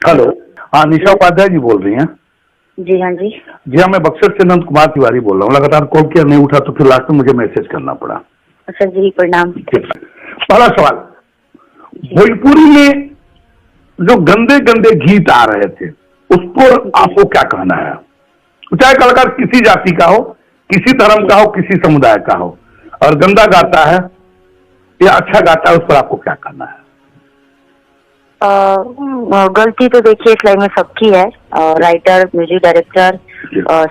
Hello. हाँ, निशा उपाध्याय जी बोल रही हैं? जी हाँ जी। जी हाँ, मैं बक्सर से नंद कुमार तिवारी बोल रहा हूँ। लगातार कॉल किया, नहीं उठा, तो फिर लास्ट में मुझे मैसेज करना पड़ा। अच्छा जी, प्रणाम। पहला सवाल, भोजपुरी में जो गंदे गंदे गीत आ रहे थे उस पर आपको क्या कहना है? चाहे कलाकार किसी जाति का हो, किसी धर्म का हो, किसी समुदाय का हो, और गंदा गाता है या अच्छा गाता है, उस पर आपको क्या कहना है? गलती तो देखिए इस लाइन में सबकी है, राइटर, म्यूजिक डायरेक्टर,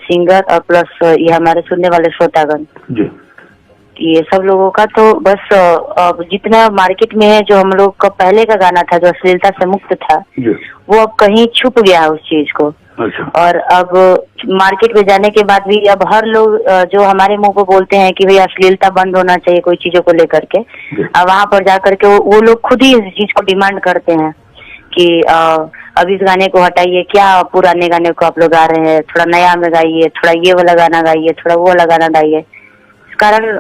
सिंगर और प्लस ये हमारे सुनने वाले श्रोतागण, ये सब लोगों का। तो बस जितना मार्केट में है, जो हम लोग का पहले का गाना था जो अश्लीलता से मुक्त था, वो अब कहीं छुप गया है उस चीज को। अच्छा। और अब मार्केट में जाने के बाद भी अब हर लोग जो हमारे मुंह को बोलते हैं कि भाई अश्लीलता बंद होना चाहिए कोई चीजों को लेकर के, अब वहाँ पर जाकर के वो लोग खुद ही इस चीज को डिमांड करते हैं कि अब इस गाने को हटाइए, क्या पुराने गाने को आप लोग गा रहे हैं, थोड़ा नया में गाइए, थोड़ा ये वाला गाना गाइए, थोड़ा वो वाला गाना गाइए। इस कारण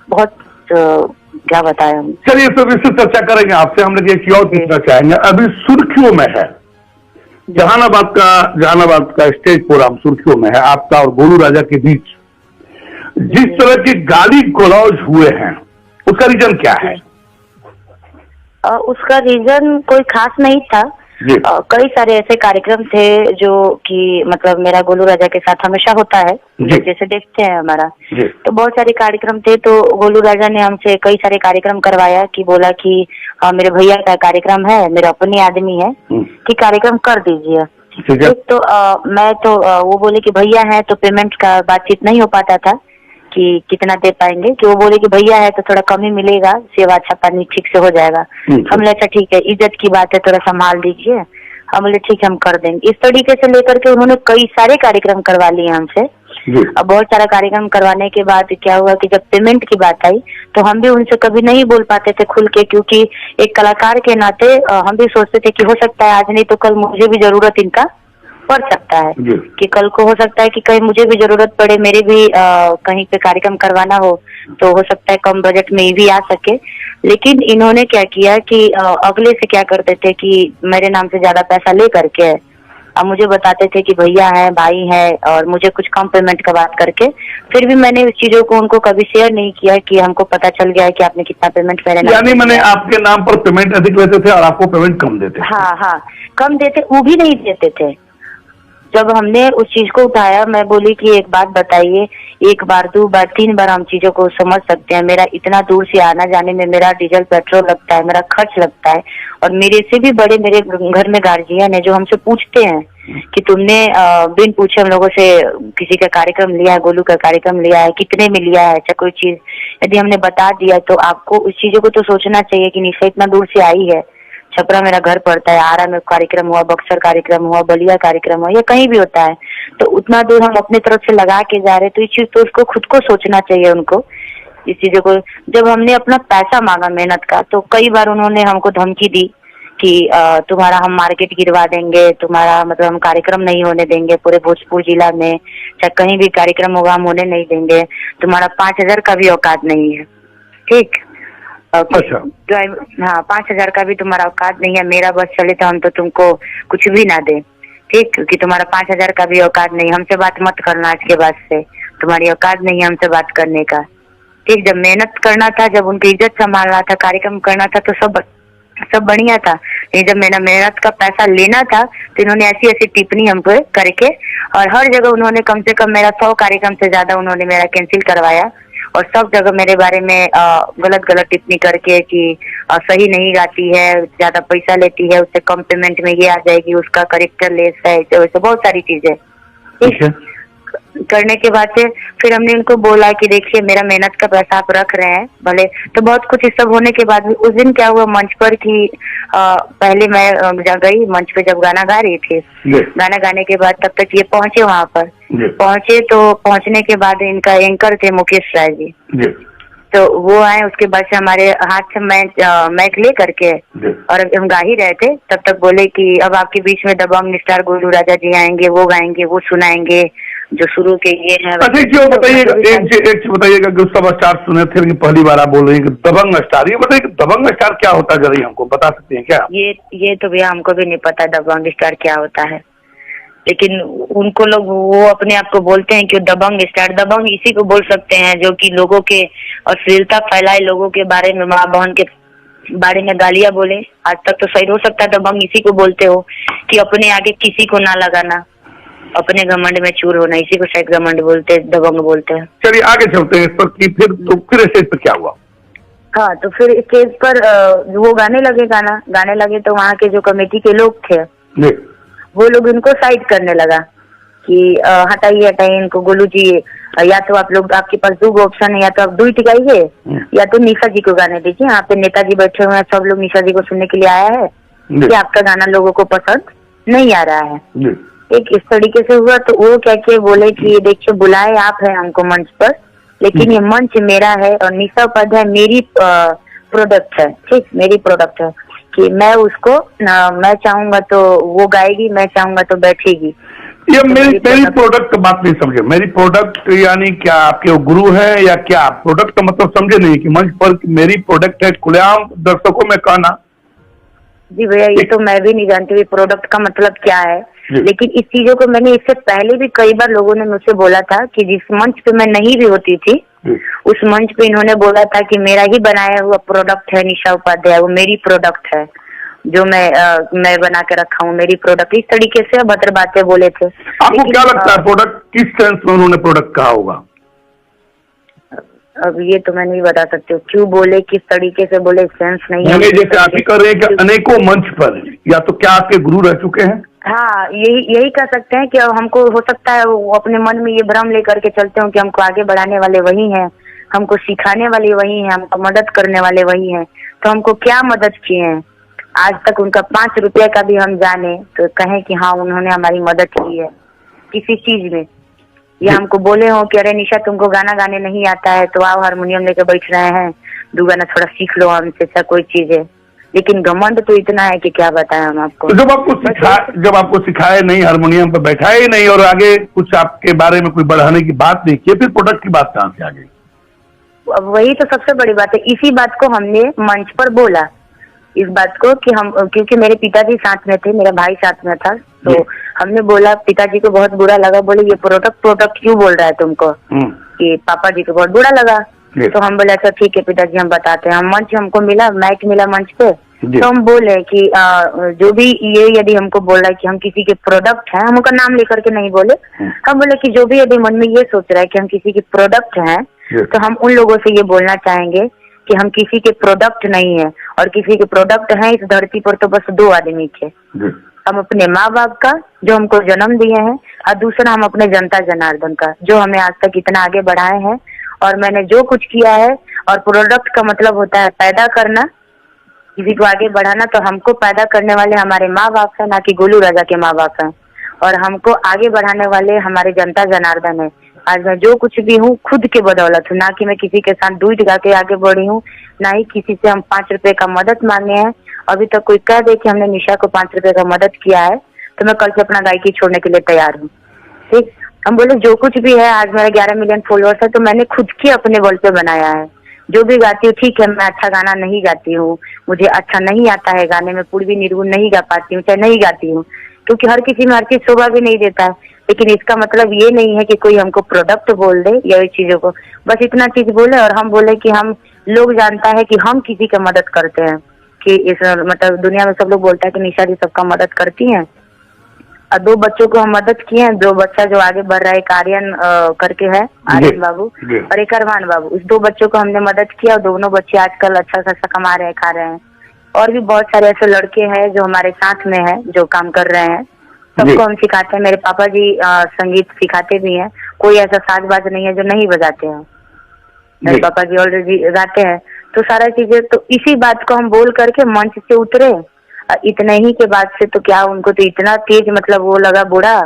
बहुत क्या बताएं हम। चलिए, तो इससे चर्चा करेंगे आपसे। हम लोग एक और पूछना चाहेंगे, अभी सुर्खियों में है जहानाबाद का स्टेज प्रोग्राम सुर्खियों में है आपका और गोलू राजा के बीच। जिस तरह के गाली गलौज हुए हैं उसका रीजन क्या है? उसका रीजन कोई खास नहीं था। कई सारे ऐसे कार्यक्रम थे जो कि मतलब मेरा गोलू राजा के साथ हमेशा होता है, जैसे देखते हैं हमारा, तो बहुत सारे कार्यक्रम थे। तो गोलू राजा ने हमसे कई सारे कार्यक्रम करवाया कि बोला कि मेरे भैया का कार्यक्रम है, मेरे अपने आदमी है, कि कार्यक्रम कर दीजिए। तो मैं तो वो बोले कि भैया है तो पेमेंट का बातचीत नहीं हो पाता था कि कितना दे पाएंगे, कि वो बोले कि भैया है तो थोड़ा कम ही मिलेगा, सेवा अच्छा पानी ठीक से हो जाएगा। हम बोले अच्छा ठीक है, इज्जत की बात है, थोड़ा संभाल दीजिए। हम बोले ठीक है, हम कर देंगे। इस तरीके से लेकर के उन्होंने कई सारे कार्यक्रम करवा लिए हमसे। अब बहुत सारा कार्यक्रम करवाने के बाद क्या हुआ कि जब पेमेंट की बात आई तो हम भी उनसे कभी नहीं बोल पाते थे खुल के, क्योंकि एक कलाकार के नाते हम भी सोचते थे कि हो सकता है आज नहीं तो कल मुझे भी जरूरत इनका पड़ सकता है, कि कल को हो सकता है कि कहीं मुझे भी जरूरत पड़े, मेरे भी कहीं पे कार्यक्रम करवाना हो तो हो सकता है कम बजट में ये भी आ सके। लेकिन इन्होंने क्या किया कि अगले से क्या करते थे कि मेरे नाम से ज्यादा पैसा ले करके अब मुझे बताते थे कि भैया है, भाई है, और मुझे कुछ कम पेमेंट का बात करके। फिर भी मैंने इस चीजों को उनको कभी शेयर नहीं किया कि हमको पता चल गया है कि आपने कितना पेमेंट मेरे नाम, यानी मैंने आपके नाम पर पेमेंट अधिक लेते थे और आपको पेमेंट कम देते थे? हाँ, कम देते, वो भी नहीं देते थे। जब हमने उस चीज को उठाया, मैं बोली कि एक बात बताइए, एक बार, दो बार, तीन बार हम चीजों को समझ सकते हैं। मेरा इतना दूर से आना जाने में मेरा डीजल पेट्रोल लगता है, मेरा खर्च लगता है, और मेरे से भी बड़े मेरे घर में गार्जियन है जो हमसे पूछते हैं कि तुमने बिन पूछे हम लोगों से किसी का कार्यक्रम लिया है, गोलू का कार्यक्रम लिया है, कितने में लिया है। अच्छा कोई चीज यदि हमने बता दिया तो आपको उस चीजों को तो सोचना चाहिए कि निशा इतना दूर से आई है, छपरा मेरा घर पड़ता है, आरा में कार्यक्रम हुआ, बक्सर कार्यक्रम हुआ, बलिया कार्यक्रम हुआ, या कहीं भी होता है, तो उतना दूर हम अपनी तरफ से लगा के जा रहे, तो इस चीज तो उसको खुद को सोचना चाहिए उनको। इस चीजों को जब हमने अपना पैसा मांगा मेहनत का, तो कई बार उन्होंने हमको धमकी दी कि तुम्हारा हम मार्केट गिरवा देंगे, तुम्हारा मतलब हम कार्यक्रम नहीं होने देंगे पूरे भोजपुर जिला में, चाहे कहीं भी कार्यक्रम होगा हम होने नहीं देंगे, तुम्हारा 5,000 का भी औकात नहीं है, ठीक। अच्छा। हाँ, 5,000 का भी तुम्हारा औकात नहीं है, मेरा बस चले तो हम तो तुमको कुछ भी ना दे, ठीक, क्योंकि तुम्हारा 5,000 का भी औकात नहीं, हमसे बात मत करना इसके बाद से, तुम्हारी औकात नहीं है हमसे बात करने का, ठीक। जब मेहनत करना था, जब उनकी इज्जत संभालना था, कार्यक्रम करना था, तो सब बढ़िया था। लेकिन जब मेरा मेहनत का पैसा लेना था तो इन्होंने ऐसी ऐसी टिप्पणी हम पे करके, और हर जगह उन्होंने कम से कम मेरा 100 कार्यक्रम से ज्यादा उन्होंने मेरा कैंसिल करवाया, और सब जगह मेरे बारे में गलत टिप्पणी करके कि सही नहीं गाती है, ज्यादा पैसा लेती है, उससे कम पेमेंट में ये आ जाएगी, उसका करेक्टर लेस है, वैसे बहुत सारी चीजें, ठीक है। करने के बाद से फिर हमने उनको बोला कि देखिए मेरा मेहनत का पैसा आप रख रहे हैं भले, तो बहुत कुछ इस सब होने के बाद भी उस दिन क्या हुआ मंच पर कि पहले मैं गई मंच पे जब गाना गा रही थी, गाना गाने के बाद तब तक ये पहुंचे वहाँ पर, पहुंचे तो पहुंचने के बाद इनका एंकर थे मुकेश राय जी, तो वो आए, उसके बाद से हमारे हाथ से मैक ले करके, और हम गा ही रहे थे, तब तक बोले कि अब आपके बीच में दबंग स्टार गोलू राजा जी आएंगे, वो गाएंगे, वो सुनाएंगे, जो शुरू के ये है। अच्छा एक चीज बताइएगा कि समाचार सुने थे लेकिन पहली बार आप बोल रहे हैं कि दबंग स्टार, ये बताइए कि दबंग स्टार क्या होता है, जरा हमको बता सकते हैं क्या? ये तो भैया हमको भी नहीं पता दबंग स्टार क्या होता है, लेकिन उनको लोग वो अपने आप को बोलते हैं कि दबंग स्टार। दबंग इसी को बोल सकते हैं जो कि लोगों के अश्लीलता फैलाए, लोगों के बारे में, माँ बहन के बारे में गालियां बोले। आज तक तो सही हो सकता है दबंग इसी को बोलते हो कि अपने आगे किसी को ना लगाना, अपने घमंड में चूर होना, इसी को शायद घमंड बोलते, दबंग बोलते हैं। चलिए आगे चलते हैं इस पर कि फिर स्टेज पर क्या हुआ? हाँ, तो फिर स्टेज पर वो गाने लगे तो वहाँ के जो कमेटी के लोग थे वो लोग इनको साइड करने लगा कि हटाइए इनको, गोलू जी या तो आप लोग, आपके पास दो ऑप्शन है, या तो आप दुई टिकाइए या तो निशा जी को गाने दीजिए। यहाँ पे नेताजी बैठे हुए हैं, सब लोग निशा जी को सुनने के लिए आया है कि आपका गाना लोगों को पसंद नहीं आ रहा है। एक इस तरीके से हुआ तो वो क्या के बोले कि ये देखिए बुलाए आप है हमको मंच पर, लेकिन ये मंच मेरा है और निशा उपाध्याय मेरी प्रोडक्ट है, ठीक, मेरी प्रोडक्ट है कि मैं उसको मैं चाहूंगा तो वो गाएगी, मैं चाहूंगा तो बैठेगी। ये मेरी प्रोडक्ट का बात नहीं समझे। मेरी प्रोडक्ट यानी क्या आपके वो गुरु है या क्या? प्रोडक्ट का मतलब समझे नहीं कि मंच पर मेरी प्रोडक्ट है, खुलेआम दर्शकों में कहना। जी भैया, ये तो मैं भी नहीं जानती प्रोडक्ट का मतलब क्या है, लेकिन इस चीजों को मैंने इससे पहले भी कई बार लोगों ने मुझसे बोला था कि जिस मंच पे मैं नहीं भी होती थी उस मंच पे इन्होंने बोला था कि मेरा ही बनाया हुआ प्रोडक्ट है निशा उपाध्याय, वो मेरी प्रोडक्ट है जो मैं बना के रखा हूँ, मेरी प्रोडक्ट। इस तरीके से अभद्र बातें बोले थे। आपको क्या लगता है प्रोडक्ट किस सेंस में उन्होंने प्रोडक्ट कहा होगा? अब ये तो मैं नहीं बता सकती हूँ क्यों बोले, किस तरीके से बोले, सेंस नहीं है। जैसे आप ही कर रहे हैं कि अनेकों मंच पर, या तो क्या आपके गुरु रह चुके हैं? हाँ, यही कह सकते हैं कि हमको हो सकता है वो अपने मन में ये भ्रम लेकर के चलते हो कि हमको आगे बढ़ाने वाले वही हैं, हमको सिखाने वाले वही हैं, हमको मदद करने वाले वही हैं। तो हमको क्या मदद किए हैं आज तक? उनका 5 रुपया का भी हम जाने तो कहें कि हाँ उन्होंने हमारी मदद की है किसी चीज में, या हमको बोले हो कि अरे निशा तुमको गाना गाने नहीं आता है तो आओ हारमोनियम लेके बैठ रहे हैं, दो गाना थोड़ा सीख लो हमसे, ऐसा कोई चीज है। लेकिन घमंड तो इतना है कि क्या बताएं हम आपको। तो जब आपको सिखाए नहीं, हारमोनियम पर बैठाए ही नहीं और आगे कुछ आपके बारे में कोई बढ़ाने की बात नहीं की, फिर प्रोडक्ट की बात कहाँ से आ गई? वही तो सबसे बड़ी बात है। इसी बात को हमने मंच पर बोला, इस बात को कि हम, क्योंकि मेरे पिताजी साथ में थे, मेरा भाई साथ में था, तो हमने बोला, पिताजी को बहुत बुरा लगा, बोले ये प्रोडक्ट क्यों बोल रहा है तुमको, कि पापा जी को बहुत बुरा लगा। तो हम बोले अच्छा ठीक है पिताजी हम बताते हैं। हम मंच हमको मिला, माइक मिला मंच पे, तो हम बोले कि जो भी ये यदि हमको बोल रहा है कि हम किसी के प्रोडक्ट हैं, हम उनका नाम लेकर के नहीं बोले, हम बोले कि जो भी यदि मन में ये सोच रहा है कि हम किसी के प्रोडक्ट हैं, तो हम उन लोगों से ये बोलना चाहेंगे कि हम किसी के प्रोडक्ट नहीं है, और किसी के प्रोडक्ट हैं इस धरती पर तो बस 2 आदमी थे। हम अपने माँ बाप का जो हमको जन्म दिए हैं, और दूसरा हम अपने जनता जनार्दन का जो हमें आज तक इतना आगे बढ़ाए हैं। और मैंने जो कुछ किया है, और प्रोडक्ट का मतलब होता है पैदा करना, किसी को आगे बढ़ाना, तो हमको पैदा करने वाले हमारे माँ बाप है, ना कि गोलू राजा के माँ बाप हैं, और हमको आगे बढ़ाने वाले हमारे जनता जनार्दन है। आज मैं जो कुछ भी हूँ खुद के बदौलत हूँ, ना कि मैं किसी के साथ दूध गा के आगे बढ़ी हूँ, ना ही किसी से हम 5 रुपए का मदद मांगे हैं। अभी तक कोई कह दे कि हमने निशा को 5 रुपए का मदद किया है तो मैं कल से अपना गायकी छोड़ने के लिए तैयार हूँ। ठीक, हम बोले जो कुछ भी है, आज मेरा 11 मिलियन फॉलोअर्स है तो मैंने खुद की अपने बल पे बनाया है। जो भी गाती हूँ, ठीक है मैं अच्छा गाना नहीं गाती हूँ, मुझे अच्छा नहीं आता है गाने में, पूर्वी निर्गुण नहीं गा पाती हूँ, चाहे नहीं गाती हूँ, क्योंकि हर किसी में हर चीज शोभा भी नहीं देता है। लेकिन इसका मतलब ये नहीं है कि कोई हमको प्रोडक्ट बोल दे या इस चीजों को, बस इतना चीज बोले और हम बोले कि हम लोग जानता है कि हम किसी का मदद करते हैं, कि इस मतलब दुनिया में सब लोग बोलता है कि निशा जी सबका मदद करती हैं। और 2 बच्चों को हम मदद किए हैं, 2 बच्चा जो आगे बढ़ रहा है, एक आर्यन करके है, आर्यन बाबू और एक अरमान बाबू, उस 2 बच्चों को हमने मदद किया और दोनों बच्चे आजकल अच्छा खासा कमा रहे हैं, खा रहे हैं। और भी बहुत सारे ऐसे लड़के हैं जो हमारे साथ में है, जो काम कर रहे हैं, सबको हम सिखाते हैं। मेरे पापा जी संगीत सिखाते भी हैं, कोई ऐसा साजबाज नहीं है जो नहीं बजाते हैं, मेरे पापा जी ऑलरेडी गाते हैं। तो सारा चीजें, तो इसी बात को हम बोल करके मंच से उतरे। इतने ही के बाद से तो क्या उनको तो इतना तेज मतलब वो लगा बुरा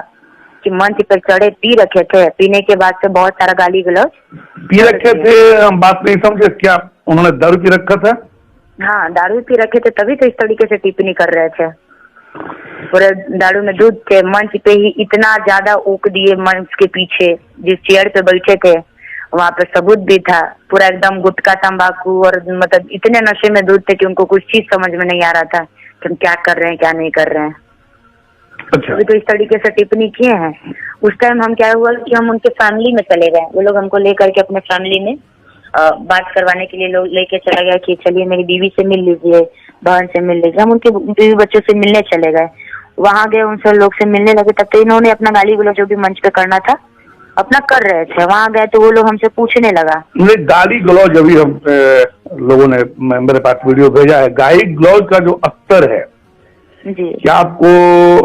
कि मंच पर चढ़े, पी रखे थे, पीने के बाद से बहुत सारा गाली गलौज पी रखे थे। हम बात नहीं समझे, क्या उन्होंने दारू पी रखा था? हाँ दारू पी रखे थे, तभी तो इस तरीके से टिप्पणी कर रहे थे। पूरे दारू में दूध थे। मंच पे ही इतना ज्यादा ऊक दिए मंच के पीछे, जिस चेयर पे बैठे थे वहाँ पे सबूत भी था। पूरा एकदम गुटखा तंबाकू और मतलब इतने नशे में दूध थे कि उनको कुछ चीज समझ में नहीं आ रहा था कि हम क्या कर रहे हैं क्या नहीं कर रहे हैं। अच्छा। तो इस तरीके से टिप्पणी किए हैं। उस टाइम हम क्या हुआ कि हम उनके फैमिली में चले गए। वो लोग हमको लेकर के अपने फैमिली में बात करवाने के लिए लोग लेके चला गया कि चलिए मेरी बीवी से मिल लीजिए, बहन से मिल लीजिए। हम उनके बीवी बच्चों से मिलने चले गए। वहां गए, उनसे लोग से मिलने लगे। तब तो इन्होंने अपना गाली गलौज जो भी मंच पे करना था अपना कर रहे थे। वहां गए तो वो लोग हमसे पूछने लगा। गाली गलौज अभी हम लोगों ने मेरे पास वीडियो भेजा है। गाली गलौज का जो अस्तर है जी, क्या आपको,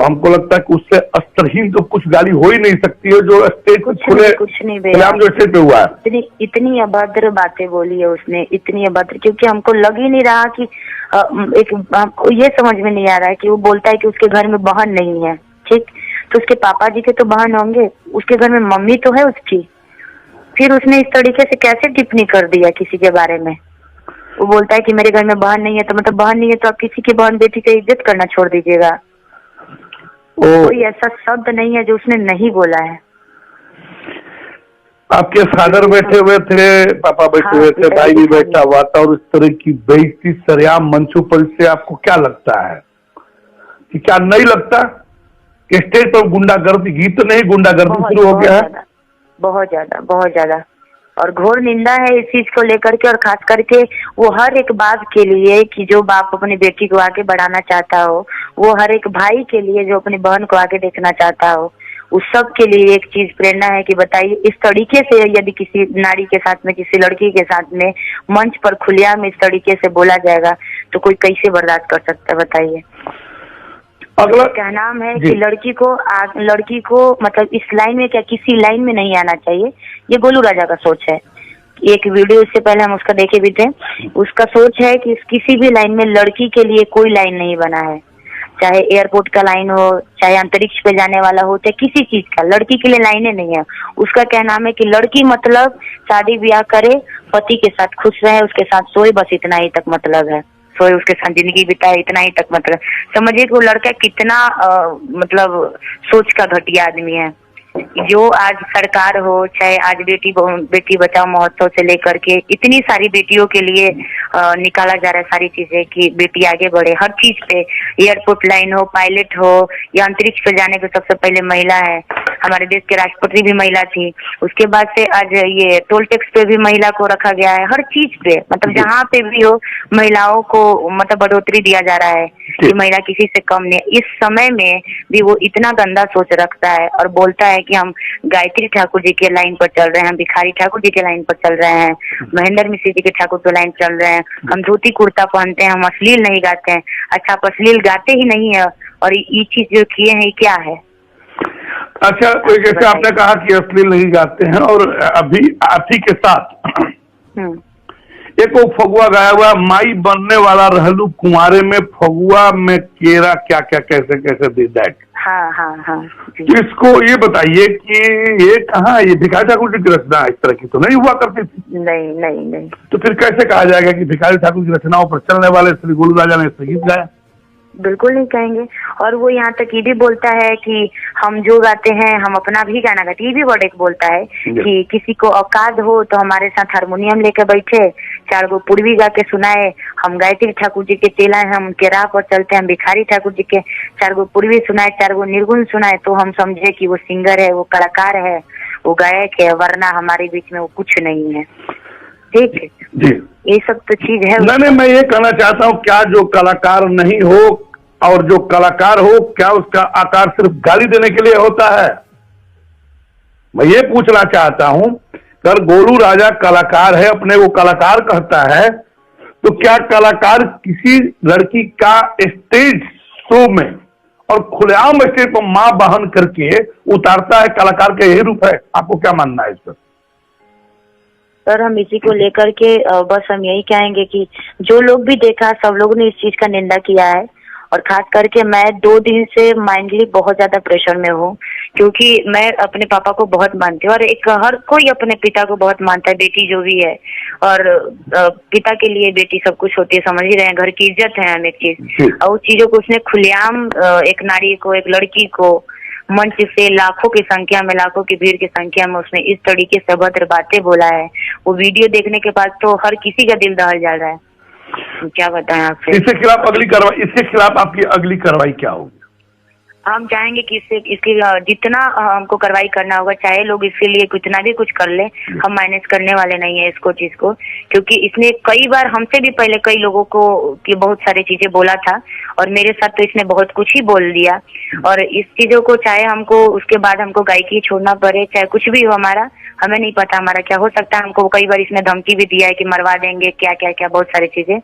हमको लगता है कि उससे अस्तरहीन तो कुछ गाली हो ही नहीं सकती है जो स्टेज खुले कुछ नहीं जो स्टेज पे हुआ है। इतनी अभद्र बातें बोली है उसने, इतनी अभद्र, क्योंकि हमको लग ही नहीं रहा कि हमको ये समझ में नहीं आ रहा है कि वो बोलता है कि उसके घर में बहन नहीं है। ठीक, तो उसके पापा जी के तो बहन होंगे, उसके घर में मम्मी तो है उसकी। फिर उसने इस तरीके से कैसे टिप्पणी कर दिया किसी के बारे में। वो बोलता है कि मेरे घर में बहन नहीं है, तो मतलब बहन नहीं है तो आप किसी की बहन बेटी का इज्जत करना छोड़ दीजिएगा। कोई ऐसा शब्द नहीं है जो उसने नहीं बोला है। आपके फादर बैठे हुए थे, पापा बैठे हुए थे, भाई भी बैठा हुआ था, और इस तरह की बेइज्जती सरेआम मंचों पर से आपको क्या लगता है कि क्या नहीं लगता कि स्टेज पर गुंडागर्दी, गीत नहीं गुंडागर्दी शुरू हो गया है? बहुत ज्यादा और घोर निंदा है इस चीज को लेकर के। और खास करके वो हर एक बाप के लिए कि जो बाप अपनी बेटी को आगे बढ़ाना चाहता हो, वो हर एक भाई के लिए जो अपनी बहन को आगे देखना चाहता हो, उस सब के लिए एक चीज प्रेरणा है कि बताइए इस तरीके से यदि किसी नारी के साथ में, किसी लड़की के साथ में मंच पर खुलेआम इस तरीके से बोला जाएगा तो कोई कैसे बर्दाश्त कर सकता है बताइए। अगला क्या नाम है कि लड़की को मतलब इस लाइन में क्या किसी लाइन में नहीं आना चाहिए। ये गोलू राजा का सोच है। एक वीडियो इससे पहले हम उसका देखे भी थे। उसका सोच है कि किसी भी लाइन में लड़की के लिए कोई लाइन नहीं बना है, चाहे एयरपोर्ट का लाइन हो, चाहे अंतरिक्ष पे जाने वाला हो, चाहे किसी चीज का, लड़की के लिए लाइनें नहीं है। उसका कहना है कि लड़की मतलब शादी ब्याह करे, पति के साथ खुश रहे, उसके साथ सोए, बस इतना ही तक मतलब है। सोए, उसके साथ जिंदगी बिताए, इतना ही तक मतलब। समझिए कि वो लड़का कितना मतलब सोच का घटिया आदमी है। जो आज सरकार हो, चाहे आज बेटी बचाओ महोत्सव से लेकर के इतनी सारी बेटियों के लिए निकाला जा रहा है सारी चीजें कि बेटी आगे बढ़े हर चीज पे। एयरपोर्ट लाइन हो, पायलट हो, या अंतरिक्ष पे जाने को सबसे पहले महिला है। हमारे देश के राष्ट्रपति भी महिला थी। उसके बाद से आज ये टोल टैक्स पे भी महिला को रखा गया है। हर चीज पे मतलब जहाँ पे भी हो महिलाओं को मतलब बढ़ोतरी दिया जा रहा है कि महिला किसी से कम नहीं। इस समय में भी वो इतना गंदा सोच रखता है और बोलता है कि हम गायत्री ठाकुर जी के लाइन पर चल रहे हैं, हम भिखारी ठाकुर जी के लाइन पर चल रहे हैं, महेंद्र मिश्र जी के ठाकुर के लाइन चल रहे हैं, हम धोती कुर्ता पहनते हैं, हम अश्लील नहीं गाते हैं। अच्छा, आप अश्लील गाते ही नहीं है और ये चीज जो किए हैं क्या है? अच्छा, जैसे आपने कहा कि अश्लील नहीं गाते हैं, और अभी आप ही के साथ एक वो फगुआ गाया हुआ, माई बनने वाला रहलू कुंवारे में, फगुआ में केरा क्या क्या कैसे कैसे दे दैट। हाँ। इसको ये बताइए कि ये कहाँ, ये भिखारी ठाकुर जी की रचना इस तरह की तो नहीं हुआ करती थी? नहीं। तो फिर कैसे कहा जाएगा कि भिखारी ठाकुर की रचनाओं पर चलने वाले श्री गोलू राजा ने संगीत गाया? बिल्कुल नहीं कहेंगे। और वो यहाँ तक ये भी बोलता है कि हम जो गाते हैं हम अपना भी गाना गाते। ये भी वर्ड एक बोलता है कि किसी को औकात हो तो हमारे साथ हारमोनियम लेकर बैठे, 4 गो पूर्वी गा के सुनाए। हम गायत्री ठाकुर जी के चेला हैं, हम उनके राह पर चलते हैं। भिखारी ठाकुर जी के 4 गो पूर्वी सुनाए, 4 गो निर्गुण सुनाए तो हम समझे कि वो सिंगर है, वो कलाकार है, वो गायक है, वरना हमारे बीच में वो कुछ नहीं है। ठीक है जी, ये सब तो चीज है। नहीं, मैं ये कहना चाहता हूँ, क्या जो कलाकार नहीं हो और जो कलाकार हो, क्या उसका आकार सिर्फ गाली देने के लिए होता है? मैं ये पूछना चाहता हूँ, अगर गोलू राजा कलाकार है, अपने वो कलाकार कहता है, तो क्या कलाकार किसी लड़की का स्टेज शो में और खुलेआम स्टेज पर मां बहन करके उतारता है? कलाकार का यही रूप है? आपको क्या मानना है इस पर? सर हम इसी को लेकर के बस हम यही कहेंगे कि जो लोग भी देखा सब लोग ने इस चीज का निंदा किया है और खास करके मैं 2 दिन से माइंडली बहुत ज्यादा प्रेशर में हूँ, क्योंकि मैं अपने पापा को बहुत मानती हूँ और एक हर कोई अपने पिता को बहुत मानता है, बेटी जो भी है। और पिता के लिए बेटी सब कुछ होती है, समझ ही रहे हैं, घर की इज्जत है हर एक चीज। और उस चीजों को उसने खुलेआम एक नारी को, एक लड़की को मंच से लाखों की संख्या में, लाखों की भीड़ की संख्या में उसने इस तरीके से अभद्र बातें बोला है। वो वीडियो देखने के बाद तो हर किसी का दिल दहल जा रहा है। क्या बताएं आपसे। इसके खिलाफ आपकी अगली कार्रवाई क्या होगी? हम चाहेंगे कि इसकी जितना हमको कार्रवाई करना होगा, चाहे लोग इसके लिए कितना भी कुछ कर ले, हम माइनस करने वाले नहीं है इसको चीज को, क्योंकि इसने कई बार हमसे भी पहले कई लोगों को कि बहुत सारी चीजें बोला था और मेरे साथ तो इसने बहुत कुछ ही बोल दिया। और इस चीजों को चाहे हमको उसके बाद हमको गायकी छोड़ना पड़े, चाहे कुछ भी हो हमारा, हमें नहीं पता हमारा क्या हो सकता है। हमको कई बार इसने धमकी भी दिया है कि मरवा देंगे, क्या क्या क्या बहुत सारी चीजें,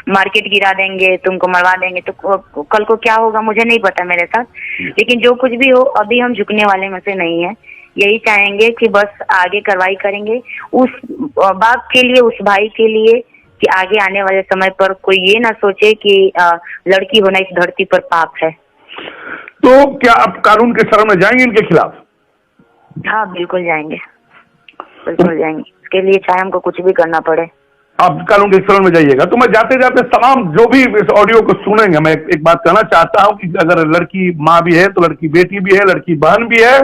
मार्केट गिरा देंगे, तुमको मरवा देंगे। तो कल को क्या होगा मुझे नहीं पता मेरे साथ, लेकिन जो कुछ भी हो अभी हम झुकने वाले में से नहीं है। यही चाहेंगे कि बस आगे कार्रवाई करेंगे उस बाप के लिए, उस भाई के लिए, कि आगे आने वाले समय पर कोई ये ना सोचे कि लड़की होना इस धरती पर पाप है। तो क्या आप कानून के शरण में जाएंगे इनके खिलाफ? हाँ बिल्कुल जाएंगे, बिल्कुल जाएंगे। इसके लिए चाहे हमको कुछ भी करना पड़े, आप कानून के शरण में जाइएगा। तो मैं जाते जाते तमाम जो भी इस ऑडियो को सुनेंगे, मैं एक बात कहना चाहता हूं कि अगर लड़की माँ भी है तो लड़की बेटी भी है, लड़की बहन भी है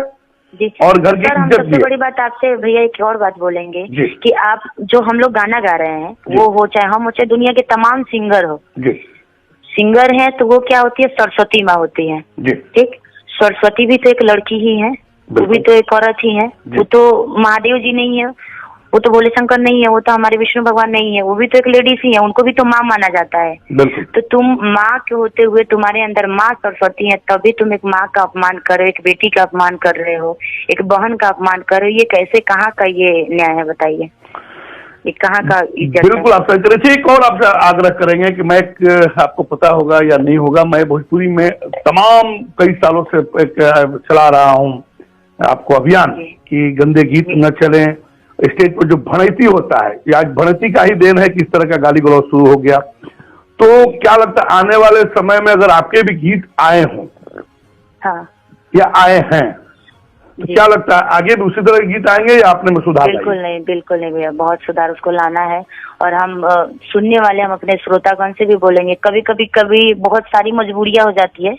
जी। और घर की इज्जत भी है। बड़ी बात आपसे भैया एक और बात बोलेंगे कि आप जो हम लोग गाना गा रहे हैं, वो हो चाहे हम हो, चाहे दुनिया के तमाम सिंगर हो, सिंगर हैं तो वो क्या होती है, सरस्वती माँ होती है। ठीक, सरस्वती भी तो एक लड़की ही है, वो भी तो एक औरत ही है। वो तो महादेव जी नहीं है, वो तो भोले शंकर नहीं है, वो तो हमारे विष्णु भगवान नहीं है, वो भी तो एक लेडीज ही है, उनको भी तो माँ माना जाता है। तो तुम माँ के होते हुए तुम्हारे अंदर माँ सरस्वती है, तभी तुम एक माँ का अपमान कर रहे हो, एक बेटी का अपमान कर रहे हो, एक बहन का अपमान कर रहे हो। ये कैसे, कहाँ का ये न्याय है बताइए, ये कहाँ का इज्जत है? बिल्कुल आप सही तरह। एक और आपसे आग्रह करेंगे कि मैं आपको पता होगा या नहीं होगा, मैं भोजपुरी में तमाम कई सालों से चला रहा हूँ आपको अभियान कि गंदे गीत न चले। स्टेज पर जो भड़ैती होता है, या आज भड़ैती का ही देन है कि इस तरह का गाली गलौज शुरू हो गया। तो क्या लगता है आने वाले समय में अगर आपके भी गीत आए हों, हाँ, या आए हैं, तो क्या लगता है आगे भी उसी तरह के गीत आएंगे या आपने में सुधार? बिल्कुल नहीं, बिल्कुल नहीं भैया, बहुत सुधार उसको लाना है। और हम सुनने वाले, हम अपने श्रोतागण से भी बोलेंगे, कभी बहुत सारी मजबूरियां हो जाती है,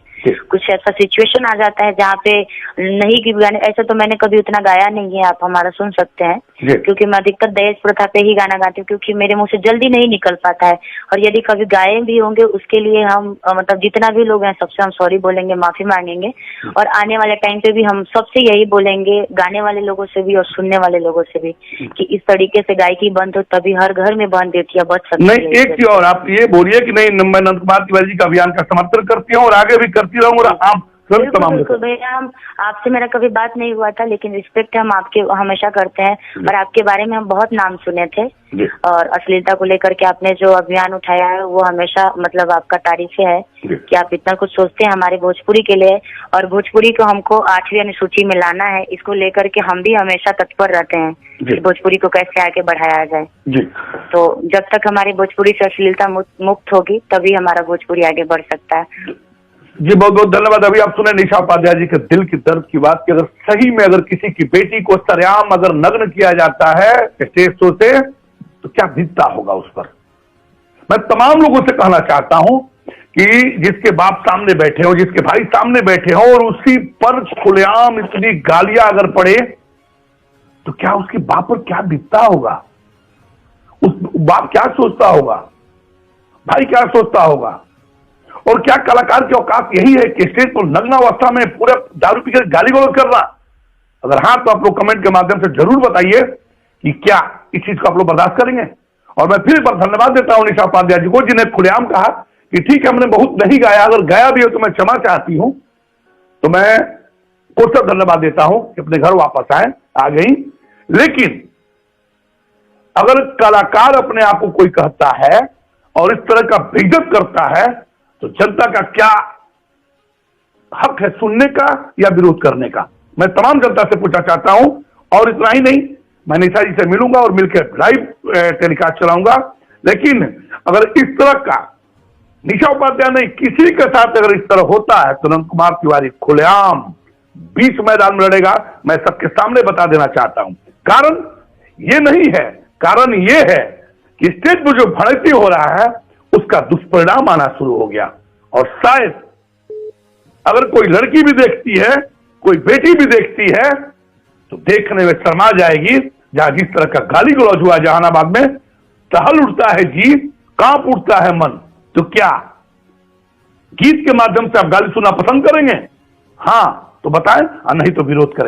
कुछ ऐसा सिचुएशन आ जाता है जहाँ पे नहीं कि गाने, ऐसा तो मैंने कभी उतना गाया नहीं है, आप हमारा सुन सकते हैं, क्योंकि मैं अधिकतर दहेज प्रथा पे ही गाना गाती हूँ, क्योंकि मेरे मुंह से जल्दी नहीं निकल पाता है। और यदि कभी गाए भी होंगे उसके लिए हम मतलब जितना भी लोग हैं सबसे हम सॉरी बोलेंगे, माफी मांगेंगे। और आने वाले टाइम पे भी हम सबसे यही बोलेंगे, गाने वाले लोगों से भी और सुनने वाले लोगों से भी, कि इस तरीके से गायकी बंद हो तभी हर घर में बंद बेटियां बच सकती है। नहीं, एक चीज और आप ये बोलिए कि नहीं, मैं नंदकुमार तिवारी जी का अभियान का समर्थन करती हूँ और आगे भी करती रहूंगा। आप बिल्कुल भैया, हम आपसे मेरा कभी बात नहीं हुआ था, लेकिन रिस्पेक्ट हम आपके हमेशा करते हैं। और आपके बारे में हम बहुत नाम सुने थे, और अश्लीलता को लेकर के आपने जो अभियान उठाया है वो हमेशा मतलब आपका तारीफ है कि आप इतना कुछ सोचते हैं हमारे भोजपुरी के लिए। और भोजपुरी को हमको 8वीं अनुसूची में लाना है, इसको लेकर के हम भी हमेशा तत्पर रहते हैं कि भोजपुरी को कैसे आगे बढ़ाया जाए। तो जब तक हमारी भोजपुरी से अश्लीलता मुक्त होगी तभी हमारा भोजपुरी आगे बढ़ सकता है। जी बहुत बहुत धन्यवाद। अभी आप सुने निशा उपाध्याय जी के दिल की दर्द की बात कि अगर सही में अगर किसी की बेटी को सरेआम अगर नग्न किया जाता है स्टेज शो से तो क्या बीतता होगा उस पर। मैं तमाम लोगों से कहना चाहता हूं कि जिसके बाप सामने बैठे हो, जिसके भाई सामने बैठे हो और उसी पर खुलेआम इतनी गालियां अगर पड़े तो क्या उसके बाप पर क्या बीतता होगा, उस बाप क्या सोचता होगा, भाई क्या सोचता होगा। और क्या कलाकार की औकात यही है कि स्टेज पर नग्न अवस्था में पूरे दारू पीकर गाली गलौज करना? अगर हाँ तो आप लोग कमेंट के माध्यम से जरूर बताइए कि क्या इस चीज को आप लोग बर्दाश्त करेंगे। और मैं फिर पर धन्यवाद देता हूं निशा उपाध्याय जी को, जिन्हें खुलेआम कहा कि ठीक है हमने बहुत नहीं गाया, अगर गाया भी हो तो मैं क्षमा चाहती हूं। तो मैं उसका धन्यवाद देता हूं कि अपने घर वापस आ गई। लेकिन अगर कलाकार अपने आप को कोई कहता है और इस तरह का बेइज्जत करता है तो जनता का क्या हक है सुनने का या विरोध करने का। मैं तमाम जनता से पूछना चाहता हूं। और इतना ही नहीं, मैं निशा जी से मिलूंगा और मिलकर लाइव टेलीकास्ट चलाऊंगा। लेकिन अगर इस तरह का निशा उपाध्याय नहीं, किसी के साथ अगर इस तरह होता है तो अनंत कुमार तिवारी खुलेआम बीच मैदान में लड़ेगा। मैं सबके सामने बता देना चाहता हूं। कारण ये नहीं है, कारण ये है कि स्टेज पर जो भड़कती हो रहा है उसका दुष्परिणाम आना शुरू हो गया। और शायद अगर कोई लड़की भी देखती है, कोई बेटी भी देखती है तो देखने में शर्मा जाएगी। जहां जिस तरह का गाली गलौज हुआ जहानाबाद में, टहल उठता है जी, कांप उठता है मन। तो क्या गीत के माध्यम से आप गाली सुनना पसंद करेंगे? हाँ तो बताएं, और नहीं तो विरोध करें।